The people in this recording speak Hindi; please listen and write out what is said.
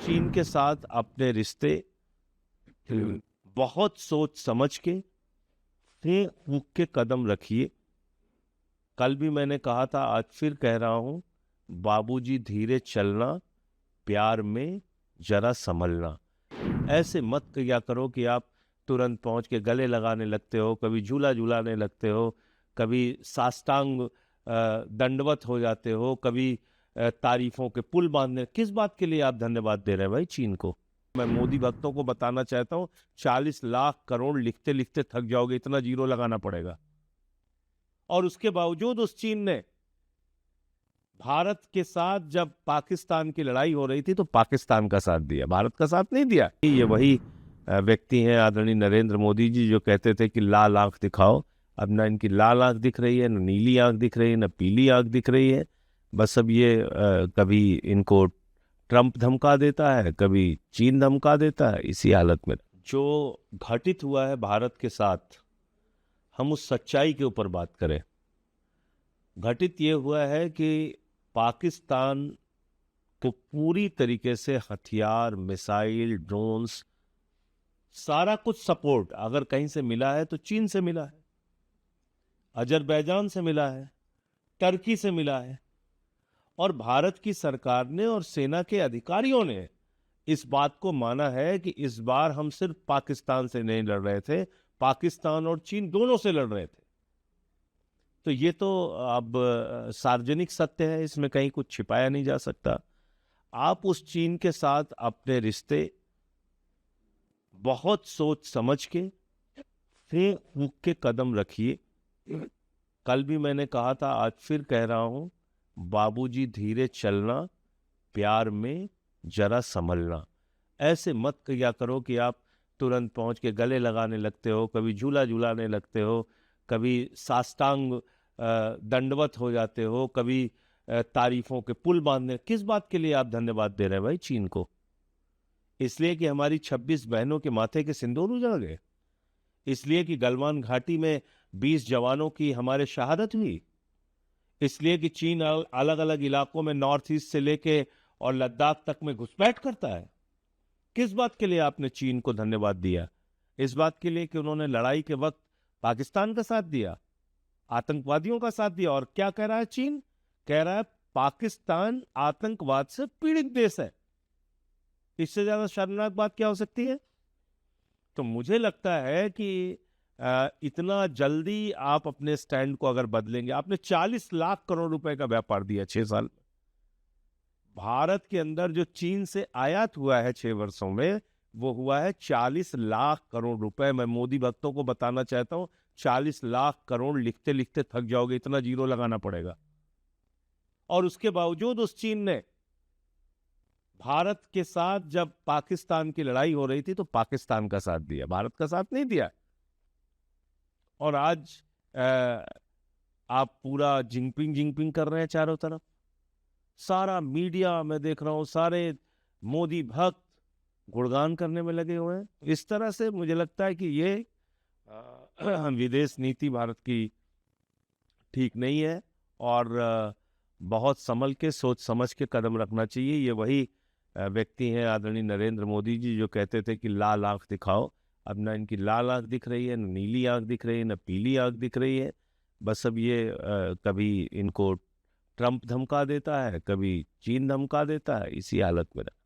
चीन के साथ अपने रिश्ते बहुत सोच समझ के फूंक फूंक के कदम रखिए। कल भी मैंने कहा था, आज फिर कह रहा हूं, बाबूजी धीरे चलना, प्यार में जरा संभलना। ऐसे मत किया करो कि आप तुरंत पहुंच के गले लगाने लगते हो, कभी झूला झूलाने लगते हो, कभी साष्टांग दंडवत हो जाते हो, कभी तारीफों के पुल बांधने। किस बात के लिए आप धन्यवाद दे रहे हैं भाई चीन को? मैं मोदी भक्तों को बताना चाहता हूं, 40 लाख करोड़ लिखते लिखते थक जाओगे, इतना जीरो लगाना पड़ेगा। और उसके बावजूद उस चीन ने भारत के साथ, जब पाकिस्तान की लड़ाई हो रही थी, तो पाकिस्तान का साथ दिया, भारत का साथ नहीं दिया। ये वही व्यक्ति हैं आदरणीय नरेंद्र मोदी जी, जो कहते थे कि लाल आंख दिखाओ। अब ना इनकी लाल आंख दिख रही है, ना नीली आंख दिख रही है, ना पीली आंख दिख रही है। बस अब ये कभी इनको ट्रंप धमका देता है, कभी चीन धमका देता है। इसी हालत में जो घटित हुआ है भारत के साथ, हम उस सच्चाई के ऊपर बात करें। घटित ये हुआ है कि पाकिस्तान को पूरी तरीके से हथियार, मिसाइल, ड्रोन्स, सारा कुछ सपोर्ट अगर कहीं से मिला है तो चीन से मिला है, अजरबैजान से मिला है, टर्की से मिला है। और भारत की सरकार ने और सेना के अधिकारियों ने इस बात को माना है कि इस बार हम सिर्फ पाकिस्तान से नहीं लड़ रहे थे, पाकिस्तान और चीन दोनों से लड़ रहे थे। तो ये तो अब सार्वजनिक सत्य है, इसमें कहीं कुछ छिपाया नहीं जा सकता। आप उस चीन के साथ अपने रिश्ते बहुत सोच समझ के फूंक फूंक के कदम रखिए। कल भी मैंने कहा था, आज फिर कह रहा हूं, बाबूजी धीरे चलना, प्यार में जरा संभलना। ऐसे मत किया करो कि आप तुरंत पहुंच के गले लगाने लगते हो, कभी झूला झूलाने लगते हो, कभी साष्टांग दंडवत हो जाते हो, कभी तारीफों के पुल बांधने। किस बात के लिए आप धन्यवाद दे रहे हैं भाई चीन को? इसलिए कि हमारी 26 बहनों के माथे के सिंदूर उजड़ गए? इसलिए कि गलवान घाटी में 20 जवानों की हमारे शहादत हुई? इसलिए कि चीन अलग अलग इलाकों में नॉर्थ ईस्ट से लेके और लद्दाख तक में घुसपैठ करता है? किस बात के लिए आपने चीन को धन्यवाद दिया? इस बात के लिए कि उन्होंने लड़ाई के वक्त पाकिस्तान का साथ दिया, आतंकवादियों का साथ दिया। और क्या कह रहा है चीन? कह रहा है पाकिस्तान आतंकवाद से पीड़ित देश है। इससे ज्यादा शर्मनाक बात क्या हो सकती है? तो मुझे लगता है कि इतना जल्दी आप अपने स्टैंड को अगर बदलेंगे, आपने 40 लाख करोड़ रुपए का व्यापार दिया 6 साल। भारत के अंदर जो चीन से आयात हुआ है 6 वर्षों में, वो हुआ है 40 लाख करोड़ रुपए। मैं मोदी भक्तों को बताना चाहता हूं, 40 लाख करोड़ लिखते लिखते थक जाओगे, इतना जीरो लगाना पड़ेगा। और उसके बावजूद उस चीन ने भारत के साथ, जब पाकिस्तान की लड़ाई हो रही थी, तो पाकिस्तान का साथ दिया, भारत का साथ नहीं दिया। और आज आप पूरा जिंगपिंग जिंगपिंग कर रहे हैं चारों तरफ। सारा मीडिया मैं देख रहा हूं, सारे मोदी भक्त गुणगान करने में लगे हुए हैं। इस तरह से मुझे लगता है कि ये विदेश नीति भारत की ठीक नहीं है। और बहुत संभल के, सोच समझ के कदम रखना चाहिए। ये वही व्यक्ति हैं आदरणीय नरेंद्र मोदी जी, जो कहते थे कि लाल आंख दिखाओ। अब ना इनकी लाल आंख दिख रही है, ना नीली आंख दिख रही है, ना पीली आंख दिख रही है। बस अब ये कभी इनको ट्रंप धमका देता है, कभी चीन धमका देता है। इसी हालत में